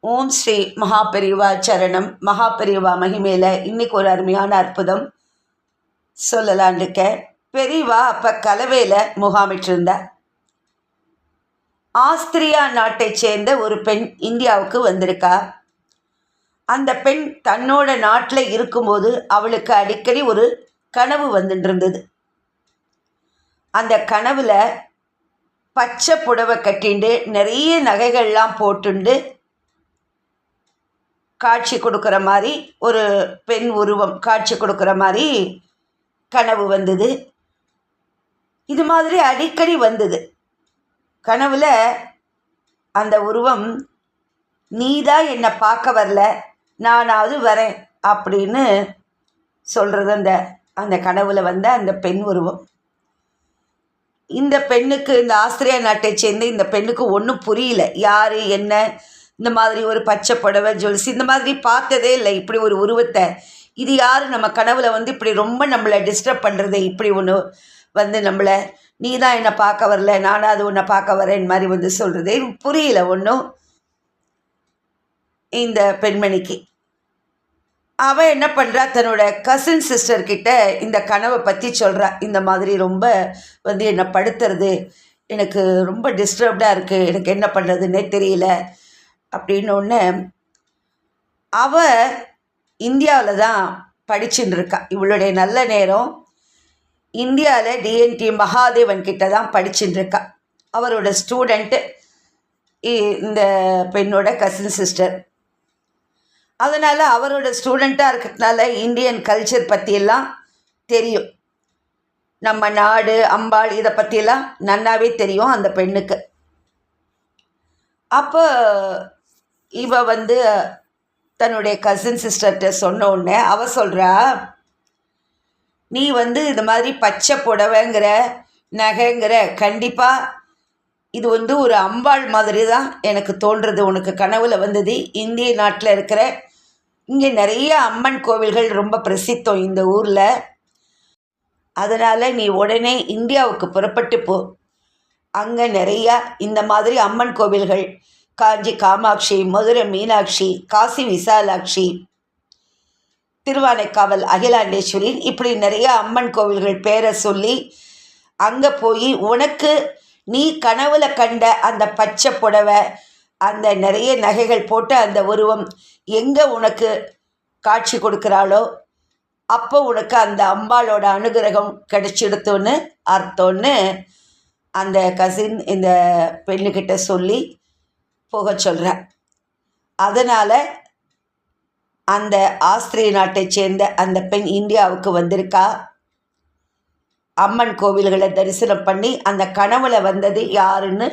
ஓம் ஸ்ரீ மகாபெரிவா சரணம். மகாபெரிவா மகிமையில் இன்னைக்கு ஒரு அருமையான அற்புதம் சொல்லலான் இருக்கேன். பெரியவா அப்போ கலவையில் முகாமிட்டிருந்தார். ஆஸ்திரியா நாட்டை சேர்ந்த ஒரு பெண் இந்தியாவுக்கு வந்திருக்கா. அந்த பெண் தன்னோட நாட்டில் இருக்கும்போது அவளுக்கு அடிக்கடி ஒரு கனவு வந்துட்டு இருந்தது. அந்த கனவுல பச்சை புடவை கட்டிண்டு நிறைய நகைகள்லாம் போட்டுண்டு காட்சி கொடுக்குற மாதிரி ஒரு பெண் உருவம் காட்சி கொடுக்குற மாதிரி கனவு வந்தது. இது மாதிரி அடிக்கடி வந்தது. கனவுல அந்த உருவம், நீதான் என்னை பார்க்க வரல, நானாவது வரேன் அப்படின்னு சொல்கிறது அந்த அந்த கனவுல வந்த அந்த பெண் உருவம். இந்த பெண்ணுக்கு, இந்த ஆஸ்திரியா நாட்டை சேர்ந்து இந்த பெண்ணுக்கு ஒன்றும் புரியல. யார் என்ன, இந்த மாதிரி ஒரு பச்சை புடவை ஜொல்சி இந்த மாதிரி பார்த்ததே இல்லை. இப்படி ஒரு உருவத்தை, இது யார் நம்ம கனவுல வந்து இப்படி ரொம்ப நம்மளை டிஸ்டர்ப் பண்ணுறது, இப்படி ஒன்று வந்து நம்மளை நீ தான் என்னை பார்க்க வரல, நானும் அது உன்னை பார்க்க வரேன் மாதிரி வந்து சொல்கிறதே புரியல ஒன்றும் இந்த பெண்மணிக்கு. அவள் என்ன பண்ணுறா, தன்னோட கசின் சிஸ்டர்கிட்ட இந்த கனவை பற்றி சொல்கிறா. இந்த மாதிரி ரொம்ப வந்து என்னை படுத்துறது, எனக்கு ரொம்ப டிஸ்டர்ப்டாக இருக்குது, எனக்கு என்ன பண்ணுறதுன்னே தெரியல அப்படின்னு ஒன்று. அவள் இந்தியாவில் தான் படிச்சுட்டு இருக்கா. இவளுடைய நல்ல நேரம் இந்தியாவில் டிஎன்டி மகாதேவன் கிட்ட தான் படிச்சுட்டு இருக்கா. அவரோட ஸ்டூடெண்ட்டு இந்த பெண்ணோட கசின் சிஸ்டர். அதனால் அவரோட ஸ்டூடெண்ட்டாக இருக்கிறதுனால இந்தியன் கல்ச்சர் பற்றியெல்லாம் தெரியும். நம்ம நாடு, அம்பாள், இதை பற்றியெல்லாம் நன்னாவே தெரியும் அந்த பெண்ணுக்கு. அப்போ இவ வந்து தன்னுடைய கசின் சிஸ்டர்கிட்ட சொன்ன உடனே அவள் சொல்கிறா, நீ வந்து இந்த மாதிரி பச்சை புடவைங்கிற நகைங்கிற கண்டிப்பாக இது வந்து ஒரு அம்பாள் மாதிரி தான் எனக்கு தோன்றுறது. உனக்கு கனவுல வந்தது. இந்திய நாட்டில் இருக்கிற இங்கே நிறைய அம்மன் கோவில்கள் ரொம்ப பிரசித்தம் இந்த ஊரில். அதனால் நீ உடனே இந்தியாவுக்கு புறப்பட்டு போ. அங்கே நிறையா இந்த மாதிரி அம்மன் கோவில்கள், காஞ்சி காமாட்சி, மதுரை மீனாட்சி, காசி விசாலாட்சி, திருவானைக்காவல் அகிலாண்டேஸ்வரி, இப்படி நிறையா அம்மன் கோவில்கள் பேரை சொல்லி அங்கே போய் உனக்கு நீ கனவுல கண்ட அந்த பச்சை புடவை, அந்த நிறைய நகைகள் போட்டு அந்த உருவம் எங்கே உனக்கு காட்சி கொடுக்குறாளோ அப்போ உனக்கு அந்த அம்பாளோட அனுகிரகம் கிடைச்சிடுத்தோன்னு அர்த்தம்னு அந்த கசின் இந்த பெண்ணுக்கிட்ட சொல்லி போக சொல்கிறேன். அதனால் அந்த ஆஸ்திரிய நாட்டை சேர்ந்த அந்த பெண் இந்தியாவுக்கு வந்திருக்கா. அம்மன் கோவில்களை தரிசனம் பண்ணி அந்த கனவுல வந்தது யாருன்னு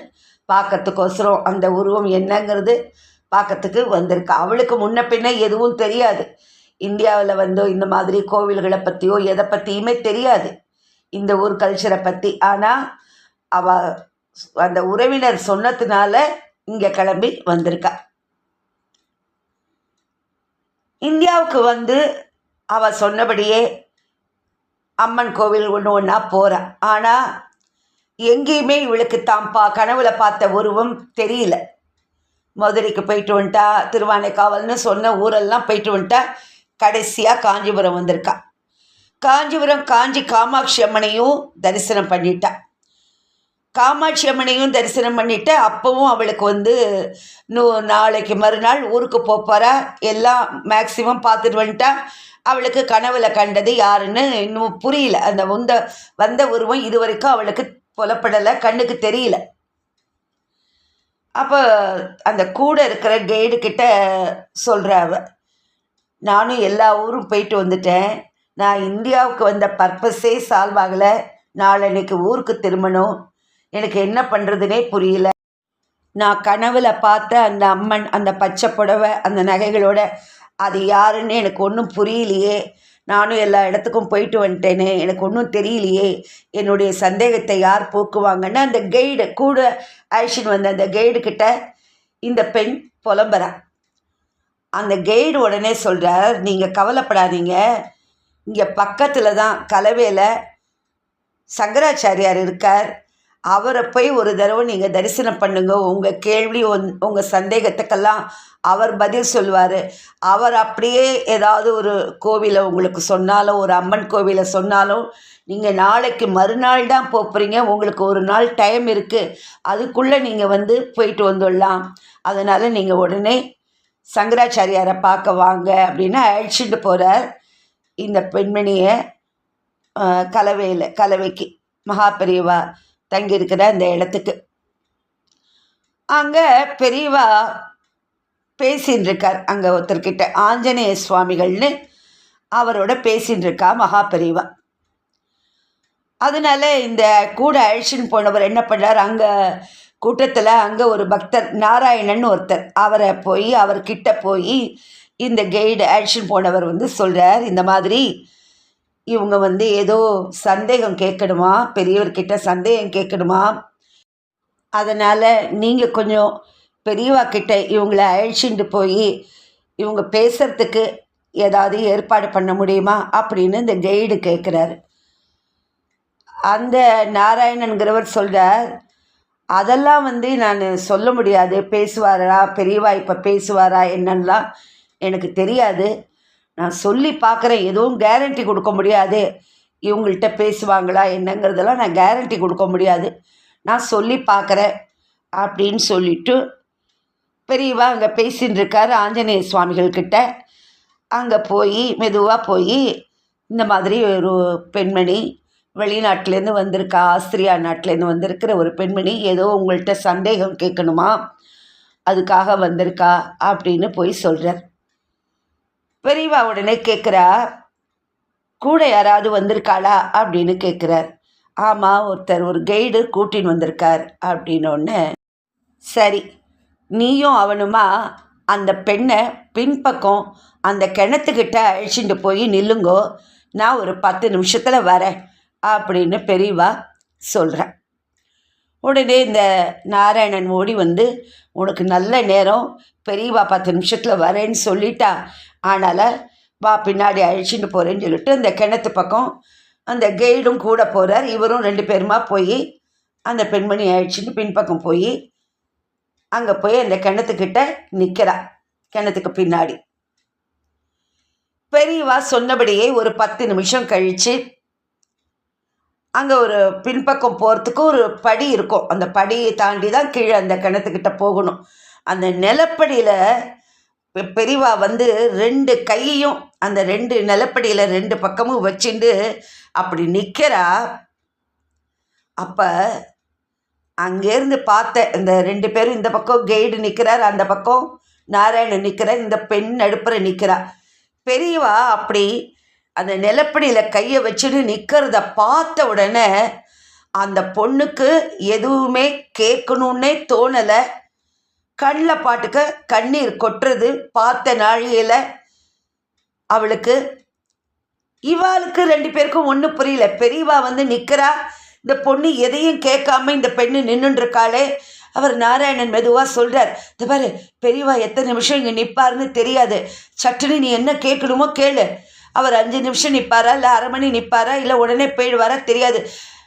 பார்க்கறதுக்கோசரம், அந்த உருவம் என்னங்கிறது பார்க்கறதுக்கு வந்திருக்கா. அவளுக்கு முன்ன பின்ன எதுவும் தெரியாது. இந்தியாவில் வந்து இந்த மாதிரி கோவில்களை பற்றியோ எதை பற்றியுமே தெரியாது, இந்த ஊர் கல்ச்சரை பற்றி. ஆனால் அவள் அந்த உறவினர் சொன்னதுனால இங்கே கிளம்பி வந்திருக்கா. இந்தியாவுக்கு வந்து அவள் சொன்னபடியே அம்மன் கோவில் ஒன்று ஒன்றா போகிறான். ஆனால் எங்கேயுமே இவளுக்கு கனவுல பார்த்த உருவம் தெரியல. மதுரைக்கு போயிட்டு வந்துட்டா, திருவானைக்காவல்னு சொன்ன ஊரெல்லாம் போயிட்டு வந்துட்டா. கடைசியாக காஞ்சிபுரம் வந்திருக்கா. காஞ்சிபுரம் காஞ்சி காமாட்சி அம்மனையும் தரிசனம் பண்ணிட்டா. காமாட்சி அம்மனையும் தரிசனம் பண்ணிவிட்டு அப்போவும் அவளுக்கு வந்து நாளைக்கு மறுநாள் ஊருக்கு போகிறா. எல்லாம் மேக்சிமம் பார்த்துட்டு வந்துட்டா. அவளுக்கு கனவுல கண்டது யாருன்னு இன்னும் புரியல. அந்த வந்த உருவம் இது வரைக்கும் அவளுக்கு புலப்படலை, கண்ணுக்கு தெரியல. அப்போ அந்த கூட இருக்கிற கைடுக்கிட்ட சொல்கிற அவ, நானும் எல்லா ஊரும் போயிட்டு வந்துட்டேன், நான் இந்தியாவுக்கு வந்த பர்பஸே சால்வ் ஆகலை, நாளன்னைக்கு ஊருக்கு திரும்பணும், எனக்கு என்ன பண்ணுறதுனே புரியல. நான் கனவுல பார்த்த அந்த அம்மன், அந்த பச்சை புடவை, அந்த நகைகளோட அது யாருன்னு எனக்கு ஒன்றும் புரியலையே, நானும் எல்லா இடத்துக்கும் போயிட்டு வந்துட்டேனே, எனக்கு ஒன்றும் தெரியலையே, என்னுடைய சந்தேகத்தை யார் போக்குவாங்கன்னு அந்த கைடு கூட ஆக்ஷன் வந்த அந்த கைடுக்கிட்ட இந்த பெண் புலம்புறா. அந்த கைடு உடனே சொல்கிறார், நீங்கள் கவலைப்படாதீங்க, இங்கே பக்கத்தில் தான் கலவையில் சங்கராச்சாரியார் இருக்கார், அவரை போய் ஒரு தடவை நீங்கள் தரிசனம் பண்ணுங்க. உங்கள் கேள்வி உங்கள் சந்தேகத்துக்கெல்லாம் அவர் பதில் சொல்வார். அவர் அப்படியே ஏதாவது ஒரு கோவிலை உங்களுக்கு சொன்னாலும், ஒரு அம்மன் கோவிலை சொன்னாலும், நீங்கள் நாளைக்கு மறுநாள் தான் போகிறீங்க, உங்களுக்கு ஒரு நாள் டைம் இருக்குது, அதுக்குள்ளே நீங்கள் போயிட்டு வந்துடலாம். அதனால் நீங்கள் உடனே சங்கராச்சாரியாரை பார்க்க வாங்க அப்படின்னு அழைச்சிட்டு போகிறார் இந்த பெண்மணியை. கலவைக்கு மகாபெரியவா தங்கியிருக்கிற அந்த இடத்துக்கு. அங்கே பெரியவா பேசின்னு இருக்கார். அங்கே ஒருத்தர்கிட்ட ஆஞ்சநேய சுவாமிகள்னு அவரோட பேசின்னு இருக்கா மகாபெரியவா. அதனால இந்த கூட அழிச்சின்னு போனவர் என்ன பண்ணார், அங்கே கூட்டத்தில் அங்கே ஒரு பக்தர் நாராயணன் ஒருத்தர், அவர்கிட்ட போய் இந்த கைடு அழிச்சின்னு போனவர் சொல்கிறார், இந்த மாதிரி இவங்க ஏதோ சந்தேகம் கேட்கணுமா, பெரியவர்கிட்ட சந்தேகம் கேட்கணுமா, அதனால் நீங்கள் கொஞ்சம் பெரியவா கிட்ட இவங்கள அழைச்சிட்டு போய் இவங்க பேசுகிறதுக்கு ஏதாவது ஏற்பாடு பண்ண முடியுமா அப்படின்னு இந்த கைடு கேட்குறாரு. அந்த நாராயணன்கிறவர் சொல்கிறார், அதெல்லாம் நான் சொல்ல முடியாது, பேசுவாரா பெரியவா, இப்போ பேசுவாரா என்னன்னெலாம் எனக்கு தெரியாது, நான் சொல்லி பார்க்குறேன், எதுவும் கேரண்டி கொடுக்க முடியாது, இவங்கள்ட்ட பேசுவாங்களா என்னங்கிறதெல்லாம் நான் கேரண்டி கொடுக்க முடியாது, நான் சொல்லி பார்க்குறேன் அப்படின்னு சொல்லிவிட்டு பெரியவா அங்கே பேசின்னு இருக்கார் ஆஞ்சநேய சுவாமிகள்கிட்ட. அங்கே மெதுவாக போய் இந்த மாதிரி ஒரு பெண்மணி வெளிநாட்டிலேருந்து வந்திருக்கா, ஆஸ்திரியா நாட்டிலேருந்து வந்திருக்கிற ஒரு பெண்மணி ஏதோ உங்கள்கிட்ட சந்தேகம் கேட்கணுமா, அதுக்காக வந்திருக்கா அப்படின்னு போய் சொல்கிறார். பெரியவா உடனே கேட்குறா, கூட யாராவது வந்திருக்காளா அப்படின்னு கேட்குறார். ஆமாம், ஒரு கைடு கூட்டின்னு வந்திருக்கார் அப்படின்னோடனே, சரி நீயும் அவனுமா அந்த பெண்ணை பின்பக்கம் அந்த கிணத்துக்கிட்ட அழிச்சிட்டு போய் நில்லுங்கோ, நான் ஒரு 10 நிமிஷத்தில் வரேன் அப்படின்னு பெரியவா சொல்கிறேன். உடனே இந்த நாராயணன் ஓடி உனக்கு நல்ல நேரம், பெரியவா 10 நிமிஷத்தில் வரேன்னு சொல்லிட்டா, அதனால் வா பின்னாடி அழிச்சிட்டு போகிறேன்னு சொல்லிட்டு அந்த கிணத்து பக்கம் அந்த கைடும் கூட போகிறார். இவரும் 2 பேருமா போய் அந்த பெண்மணி அழிச்சிட்டு பின்பக்கம் போய் அங்கே போய் அந்த கிணத்துக்கிட்ட நிற்கிறா. கிணத்துக்கு பின்னாடி பெரியவா சொன்னபடியே ஒரு 10 நிமிஷம் கழித்து அங்கே ஒரு பின்பக்கம் போகிறதுக்கு ஒரு படி இருக்கும், அந்த படியை தாண்டி தான் கீழே அந்த கிணத்துக்கிட்ட போகணும். அந்த நிலப்படியில் பெரியவா 2 கையையும் அந்த 2 நிலப்படியில் 2 பக்கமும் வச்சுட்டு அப்படி நிற்கிறா. அப்போ அங்கேருந்து பார்த்த இந்த 2 பேரும், இந்த பக்கம் கைடு நிற்கிறார், அந்த பக்கம் நாராயணன் நிற்கிறார், இந்த பெண் நடுப்புற நிற்கிறா. பெரியவா அப்படி அந்த நிலப்படியில் கையை வச்சுட்டு நிற்கிறத பார்த்த உடனே அந்த பொண்ணுக்கு எதுவுமே கேட்கணுன்னே தோணலை. கண்ணில் பாட்டுக்க கண்ணீர் கொட்டுறது. பார்த்த நாழிகையில் அவளுக்கு, இவாளுக்கு 2 பேருக்கும் ஒன்றும் புரியல. பெரியவா நிற்கிறா, இந்த பொண்ணு எதையும் கேட்காம இந்த பெண்ணு நின்றுருக்காளே. அவர் நாராயணன் மெதுவாக சொல்கிறார், இந்த பாரு பெரியவா எத்தனை நிமிஷம் இங்கே நிற்பாருன்னு தெரியாது, சட்டுன்னு நீ என்ன கேட்கணுமோ கேளு. அவர் 5 நிமிஷம் நிற்பாரா, இல்லை அரை மணி நிற்பாரா, இல்லை உடனே போயிடுவாரா தெரியாது,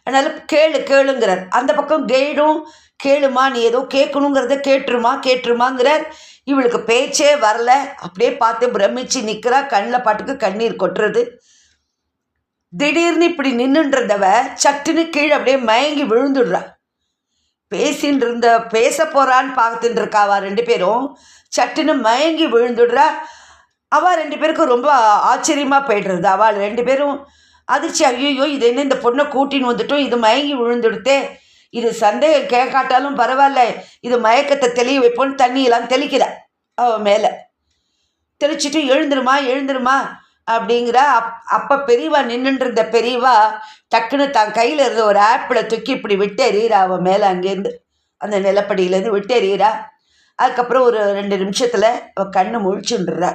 அதனால் கேளுங்கிறார். அந்த பக்கம் கைடும், கேளுமா நீ ஏதோ கேட்கணுங்கிறத கேட்டுருமாங்கிறார். இவளுக்கு பேச்சே வரல, அப்படியே பார்த்து பிரமிச்சு நிற்கிறா. கண்ணில் பாட்டுக்கு கண்ணீர் கொட்டுறது. திடீர்னு இப்படி நின்றுன்றதவ சட்டுன்னு கீழே அப்படியே மயங்கி விழுந்துடுறா. பேச போகிறான்னு பார்த்துட்டு இருக்காவா 2 பேரும், சட்டுன்னு மயங்கி விழுந்துடுறா. அவள் 2 பேருக்கும் ரொம்ப ஆச்சரியமாக போய்டுறது. அவள் 2 பேரும் அதிர்ச்சி, ஐயோ இது என்ன இந்த பொண்ணை கூட்டின்னு வந்துட்டோம், இது மயங்கி விழுந்துடுத்தே, இது சந்தேகம் கேட்காட்டாலும் பரவாயில்ல, இது மயக்கத்தை தெளிய வைப்போன்னு தண்ணியெல்லாம் தெளிக்கிறா. அவள் மேலே தெளிச்சிட்டு எழுந்துருமா அப்படிங்கிறா. அப்போ பெரியவா நின்றுருந்த பெரியவா டக்குன்னு தான் கையில் இருந்த ஒரு ஆப்பிளை தூக்கி இப்படி விட்டு எறிகிறா அவன் மேலே. அங்கேருந்து அந்த நிலப்படியிலேருந்து விட்டு எறிகிறா. அதுக்கப்புறம் ஒரு 2 நிமிஷத்தில் அவள் கண்ணு முழிச்சுன்றா.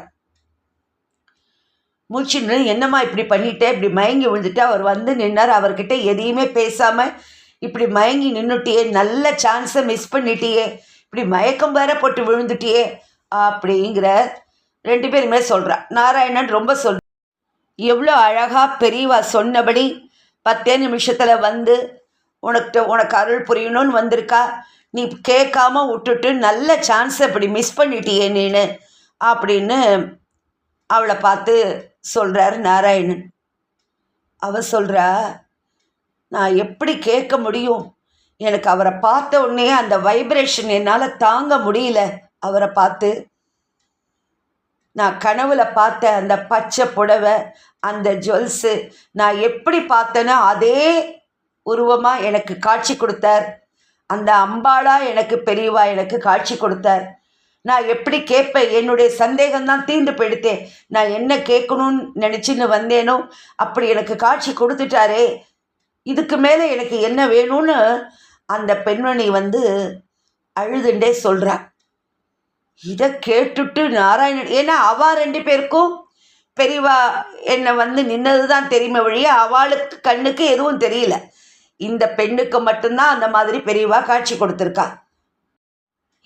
முழிச்சுன்னு, என்னம்மா இப்படி பண்ணிட்டே, இப்படி மயங்கி விழுந்துட்டு அவர் நின்னார். அவர்கிட்ட எதையுமே பேசாமல் இப்படி மயங்கி நின்றுட்டியே, நல்ல சான்ஸை மிஸ் பண்ணிட்டியே, இப்படி மயக்கம் வேற போட்டு விழுந்துட்டியே அப்படிங்கிற 2 பேருமே சொல்கிறா. நாராயணன் ரொம்ப எவ்வளோ அழகாக பெரியவா சொன்னபடி 10 நிமிஷத்தில் உனக்கு அருள் புரியணும்னு வந்திருக்கா. நீ கேட்காம விட்டுட்டு நல்ல சான்ஸை இப்படி மிஸ் பண்ணிட்டியே நீனு அப்படின்னு அவளை பார்த்து சொல்கிறார் நாராயணன். அவள் சொல்கிறா, நான் எப்படி கேட்க முடியும், எனக்கு அவரை பார்த்த உடனே அந்த வைப்ரேஷன் என்னால் தாங்க முடியல. அவரை பார்த்து நான் கனவுல பார்த்த அந்த பச்சை புடவை, அந்த ஜுவல்ஸு, நான் எப்படி பார்த்தேனோ அதே உருவமாக எனக்கு காட்சி கொடுத்தார். அந்த அம்பாளா எனக்கு பெரியவா எனக்கு காட்சி கொடுத்தார். நான் எப்படி கேட்பேன், என்னுடைய சந்தேகம்தான் தீர்ந்து போயிடுத்தேன். நான் என்ன கேட்கணும்னு நினச்சின்னு வந்தேனோ அப்படி எனக்கு காட்சி கொடுத்துட்டாரே, இதுக்கு மேலே எனக்கு என்ன வேணும்னு அந்த பெண்மணி அழுதுண்டே சொல்கிறா. இதை கேட்டுட்டு நாராயணன், ஏன்னா அவள் 2 பேருக்கும் பெரியவா என்னை நின்னது தான் தெரியுமே வழிய அவளுக்கு கண்ணுக்கு எதுவும் தெரியல. இந்த பெண்ணுக்கு மட்டும்தான் அந்த மாதிரி பெரியவா காட்சி கொடுத்துருக்கா.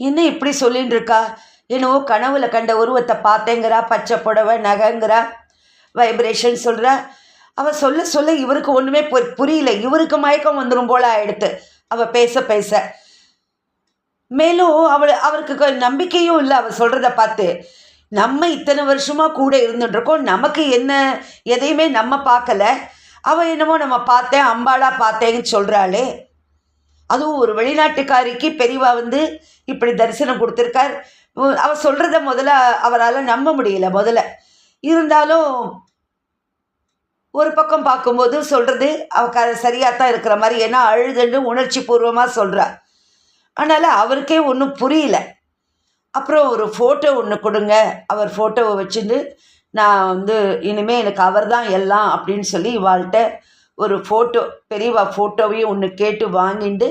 என்ன இப்படி சொல்லின்னு இருக்கா, என்னவோ கனவுல கண்ட உருவத்தை பார்த்தேங்கிறா, பச்சை புடவை நகைங்கிறா, வைப்ரேஷன் சொல்கிறா. அவள் சொல்ல சொல்ல இவருக்கு ஒன்றுமே புரியல. இவருக்கு மயக்கம் வந்துடும் போல ஆயிடுத்து அவள் பேச பேச. மேலும் அவருக்கு நம்பிக்கையும் இல்லை அவள் சொல்கிறத பார்த்து. நம்ம இத்தனை வருஷமாக கூட இருந்துட்டுருக்கோம், நமக்கு என்ன எதையுமே நம்ம பார்க்கல. அவள் என்னமோ நம்ம பார்த்தேன் அம்பாளா பார்த்தேன்னு சொல்கிறாளே. அதுவும் ஒரு வெளிநாட்டுக்காரிக்கு பெரியவா இப்படி தரிசனம் கொடுத்துருக்கார். அவள் சொல்கிறத முதல்ல அவரால் நம்ப முடியல முதல்ல. இருந்தாலும் ஒரு பக்கம் பார்க்கும்போது சொல்கிறது அவ சரியாக தான் இருக்கிற மாதிரி, ஏன்னா அழுதுன்னு உணர்ச்சி பூர்வமாக சொல்கிறா. அதனால் அவருக்கே ஒன்றும் புரியல. அப்புறம் ஒரு ஃபோட்டோ ஒன்று கொடுங்க, அவர் ஃபோட்டோவை வச்சுட்டு நான் இனிமேல் எனக்கு அவர் தான் எல்லாம் அப்படின்னு சொல்லி இவாள்கிட்ட ஒரு ஃபோட்டோ, பெரியவா ஃபோட்டோவையும் ஒன்று கேட்டு வாங்கிட்டு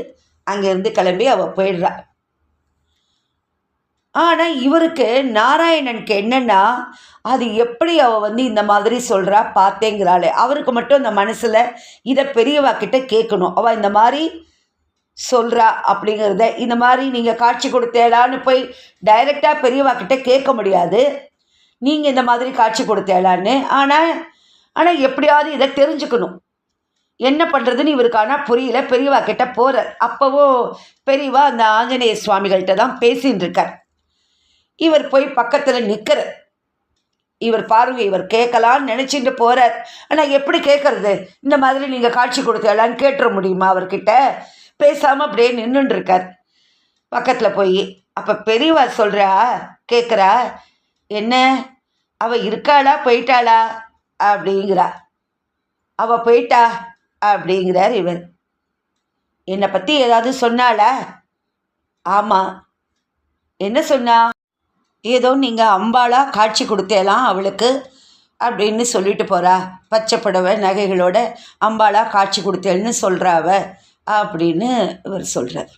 அங்கேருந்து கிளம்பி அவள் போயிடுறா. ஆனால் இவருக்கு நாராயணனுக்கு என்னென்னா, அது எப்படி அவள் இந்த மாதிரி சொல்கிறா பார்த்தேங்கிறாளே, அவருக்கு மட்டும் அந்த மனசில் இதை பெரியவா கிட்ட கேட்கணும். அவள் இந்த மாதிரி சொல்கிறா அப்படிங்கிறத, இந்த மாதிரி நீங்கள் காட்சி கொடுத்தேலான்னு போய் டைரெக்டாக பெரியவா கிட்ட கேட்க முடியாது, நீங்கள் இந்த மாதிரி காட்சி கொடுத்தேலான்னு. ஆனால் எப்படியாவது இதை தெரிஞ்சுக்கணும், என்ன பண்ணுறதுன்னு இவருக்கு ஆனால் புரியல. பெரியவா கிட்ட போகிறார். அப்போவோ பெரியவா அந்த ஆஞ்சநேய சுவாமிகள்கிட்ட தான் பேசின்னு இருக்கார். இவர் போய் பக்கத்தில் நிற்கிறார். இவர் பாருங்க, இவர் கேட்கலான்னு நினச்சிட்டு போகிறார். ஆனால் எப்படி கேட்குறது, இந்த மாதிரி நீங்கள் காட்சி கொடுத்தலான்னு கேட்டுற முடியுமா அவர்கிட்ட? பேசாமல் அப்படியே நின்றுட்டுருக்கார் பக்கத்தில் போய். அப்போ பெரியவா சொல்கிறா, கேட்குறா, என்ன அவள் இருக்காளா போயிட்டாளா அப்படிங்கிறா. அவள் போயிட்டா அப்படிங்கிறார் இவர். என்னை பற்றி ஏதாவது சொன்னாளா? ஆமாம். என்ன சொன்னா? ஏதோ நீங்கள் அம்பாளா காட்சி கொடுத்தேலாம் அவளுக்கு அப்படின்னு சொல்லிட்டு போகிறா. பச்சை புடவை நகைகளோட அம்பாளா காட்சி கொடுத்தேன்னு சொல்கிறா அவ அப்படின்னு இவர் சொல்கிறார்.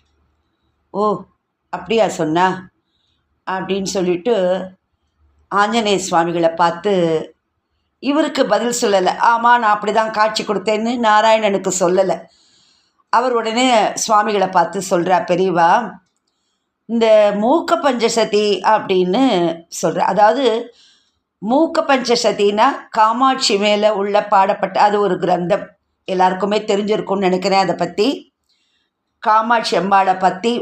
ஓ அப்படியா சொன்னா அப்படின்னு சொல்லிட்டு ஆஞ்சநேய சுவாமிகளை பார்த்து இவருக்கு பதில் சொல்லலை. ஆமாம் நான் அப்படி தான் காட்சி கொடுத்தேன்னு நாராயணனுக்கு சொல்லலை. அவர் உடனே சுவாமிகளை பார்த்து சொல்கிறா, பெரியவா இந்த மூக்க பஞ்சசதி அப்படின்னு சொல்கிற, அதாவது மூக்க பஞ்சசதினா காமாட்சி மேலே உள்ள பாடப்பட்ட அது ஒரு கிரந்தம், எல்லாருக்குமே தெரிஞ்சிருக்கும்னு நினைக்கிறேன். அதை பற்றி காமாட்சி அம்பாளை பற்றி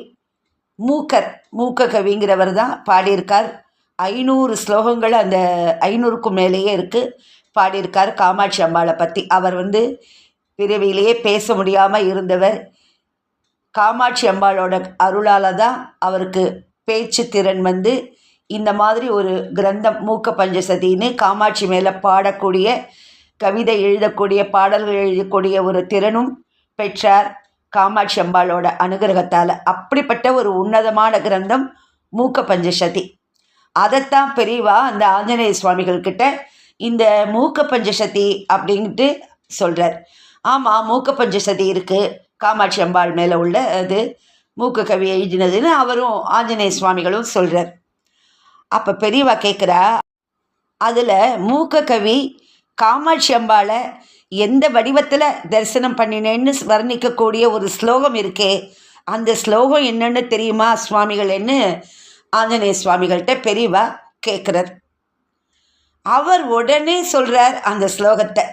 மூக்க கவிங்கிறவர் தான் பாடியிருக்கார். 500 ஸ்லோகங்கள் அந்த 500க்கும் மேலேயே இருக்குது பாடியிருக்கார் காமாட்சி அம்பாளை பற்றி. அவர் பிறவியிலேயே பேச முடியாமல் இருந்தவர். காமாட்சி அம்பாளோட அருளால் தான் அவருக்கு பேச்சு திறன் இந்த மாதிரி ஒரு கிரந்தம் மூக்க பஞ்சசதின்னு காமாட்சி மேலே பாடக்கூடிய, கவிதை எழுதக்கூடிய, பாடல்கள் எழுதக்கூடிய ஒரு திறனும் பெற்றார் காமாட்சி அம்பாளோட அனுகிரகத்தால். அப்படிப்பட்ட ஒரு உன்னதமான கிரந்தம் மூக்க பஞ்சசதி. அதைத்தான் பெரியவா அந்த ஆஞ்சநேய சுவாமிகள்கிட்ட இந்த மூக்க பஞ்சசதி அப்படின்ட்டு சொல்கிறார். ஆமாம், மூக்க பஞ்சசதி இருக்குது காமாட்சி அம்பாள் மேலே உள்ள அது மூக்க கவி எழுதினதுன்னு அவரும் ஆஞ்சநேய சுவாமிகளும் சொல்கிறார். அப்போ பெரியவா கேட்குறா, அதில் மூக்க கவி காமாட்சி அம்பாளை எந்த வடிவத்தில் தரிசனம் பண்ணினேன்னு வர்ணிக்கக்கூடிய ஒரு ஸ்லோகம் இருக்கே, அந்த ஸ்லோகம் என்னன்னு தெரியுமா சுவாமிகள்னு ஆஞ்சநேய சுவாமிகள்கிட்ட பெரியவா கேட்குறார். அவர் உடனே சொல்கிறார் அந்த ஸ்லோகத்தை.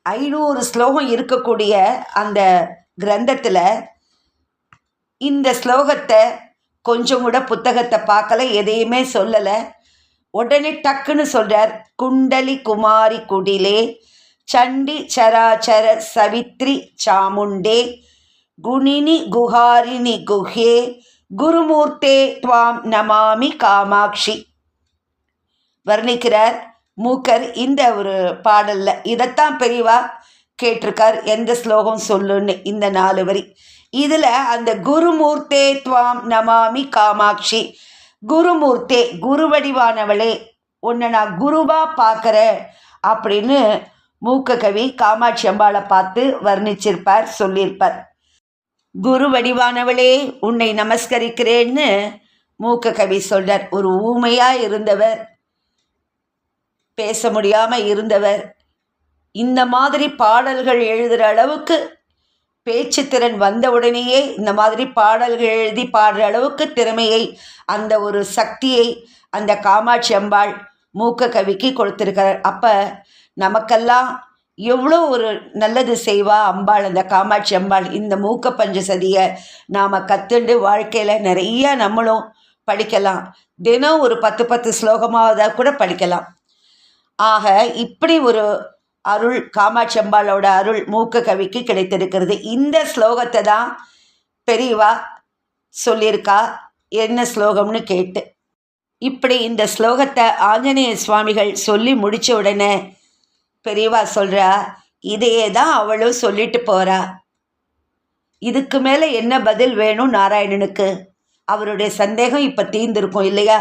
500 ஸ்லோகம் இருக்கக்கூடிய அந்த கிரந்தத்தில் இந்த ஸ்லோகத்தை கொஞ்சம் கூட புத்தகத்தை பார்க்கல, எதையுமே சொல்லலை. உடனே டக்குன்னு சொல்கிறார். குண்டலி குமாரி குடிலே சண்டி சராச்சர சவித்ரி சாமுண்டே குணினி குஹாரிணி குஹே குருமூர்த்தே துவாம் நமாமி காமாட்சி வர்ணிக்கிறார் மூக்கர் இந்த ஒரு பாடலில். இதைத்தான் பெரியவா கேட்டிருக்கார், எந்த ஸ்லோகம் சொல்லுன்னு. இந்த 4 வரி இதில் அந்த குருமூர்த்தே துவாம் நமாமி காமாட்சி, குருமூர்த்தே குருவடிவானவளே, உன்னை நான் குருவாக பார்க்குறேன் அப்படின்னு மூக்க கவி காமாட்சி அம்பாளை பார்த்து வர்ணிச்சிருப்பார், சொல்லியிருப்பார். குரு வடிவானவளே உன்னை நமஸ்கரிக்கிறேன்னு மூக்க கவி சொல்கிறார். ஒரு ஊமையாக இருந்தவர், பேச முடியாமல் இருந்தவர், இந்த மாதிரி பாடல்கள் எழுதுகிற அளவுக்கு பேச்சு திறன் வந்த உடனேயே இந்த மாதிரி பாடல்கள் எழுதி பாடுற அளவுக்கு திறமையை, அந்த ஒரு சக்தியை அந்த காமாட்சி அம்பாள் மூக்க கவிக்கு கொடுத்துருக்கிறார். அப்போ நமக்கெல்லாம் எவ்வளோ ஒரு நல்லது செய்வா அம்பாள், அந்த காமாட்சி அம்பாள். இந்த மூக்க பஞ்சசதியை நாம் கற்றுண்டு வாழ்க்கையில் நிறைய நம்மளும் படிக்கலாம். தினம் ஒரு 10 ஸ்லோகமாவதாக கூட படிக்கலாம். ஆக இப்படி ஒரு அருள் காமாட்சி அம்பாளோட அருள் மூக்க கவிக்கு கிடைத்திருக்கிறது. இந்த ஸ்லோகத்தை தான் பெரியவா சொல்லியிருக்கா, என்ன ஸ்லோகம்னு கேட்டு. இப்படி இந்த ஸ்லோகத்தை ஆஞ்சநேய சுவாமிகள் சொல்லி முடித்த உடனே பெரியவா சொல்கிறா, இதையே தான் அவளும் சொல்லிட்டு போகிறா. இதுக்கு மேலே என்ன பதில் வேணும் நாராயணனுக்கு? அவருடைய சந்தேகம் இப்போ தீர்ந்திருக்கும் இல்லையா?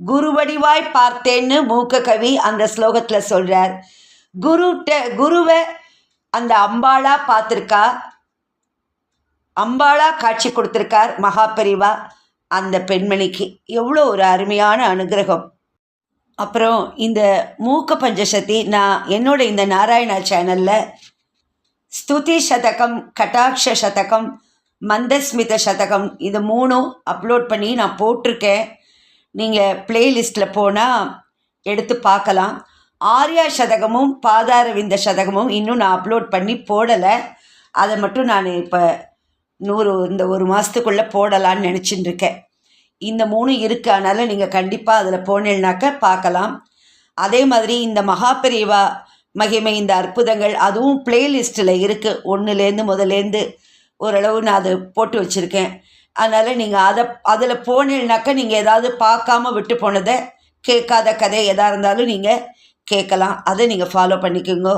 குருவடிவாய் பார்த்தேன்னு மூக்க கவி அந்த ஸ்லோகத்தில் சொல்கிறார். குருவை அந்த அம்பாளா பார்த்துருக்கா, அம்பாளா காட்சி கொடுத்துருக்கார் மகாபெரிவா அந்த பெண்மணிக்கு. எவ்வளோ ஒரு அருமையான அனுகிரகம். அப்புறம் இந்த மூக்க பஞ்சசதி நான் என்னோட இந்த நாராயணா சேனலில் ஸ்துதி சதகம், கட்டாட்ச சதகம், மந்தஸ்மித சதகம், இது 3 அப்லோட் பண்ணி நான் போட்டிருக்கேன். நீங்கள் பிளேலிஸ்ட்டில் போனால் எடுத்து பார்க்கலாம். ஆர்யா சதகமும் பாதாரவிந்த சதகமும் இன்னும் நான் அப்லோட் பண்ணி போடலை. அதை மட்டும் நான் இப்போ இந்த 1 மாதத்துக்குள்ளே போடலான்னு நினச்சிட்டு இருக்கேன். இந்த 3 இருக்குது, அதனால் நீங்கள் கண்டிப்பாக அதில் போனேன்னாக்க பார்க்கலாம். அதே மாதிரி இந்த மகாபெரிவா மகிமை, இந்த அற்புதங்கள், அதுவும் பிளேலிஸ்ட்டில் இருக்குது. 1லேருந்து முதலேருந்து ஓரளவு நான் அதை போட்டு வச்சுருக்கேன். அதனால் நீங்கள் அதில் போனேன்னாக்கா நீங்கள் ஏதாவது பார்க்காம விட்டு போனதை, கேட்காத கதை எதாக இருந்தாலும் நீங்கள் கேட்கலாம். அதை நீங்கள் ஃபாலோ பண்ணிக்கோங்க.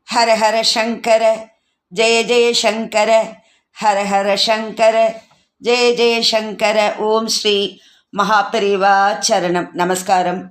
ஹர ஹர சங்கர ஜெய ஜெய சங்கர, ஹர ஹர சங்கர ஜெய ஜெய சங்கர. ஓம் ஸ்ரீ மகாபெரிவா சரணம். நமஸ்காரம்.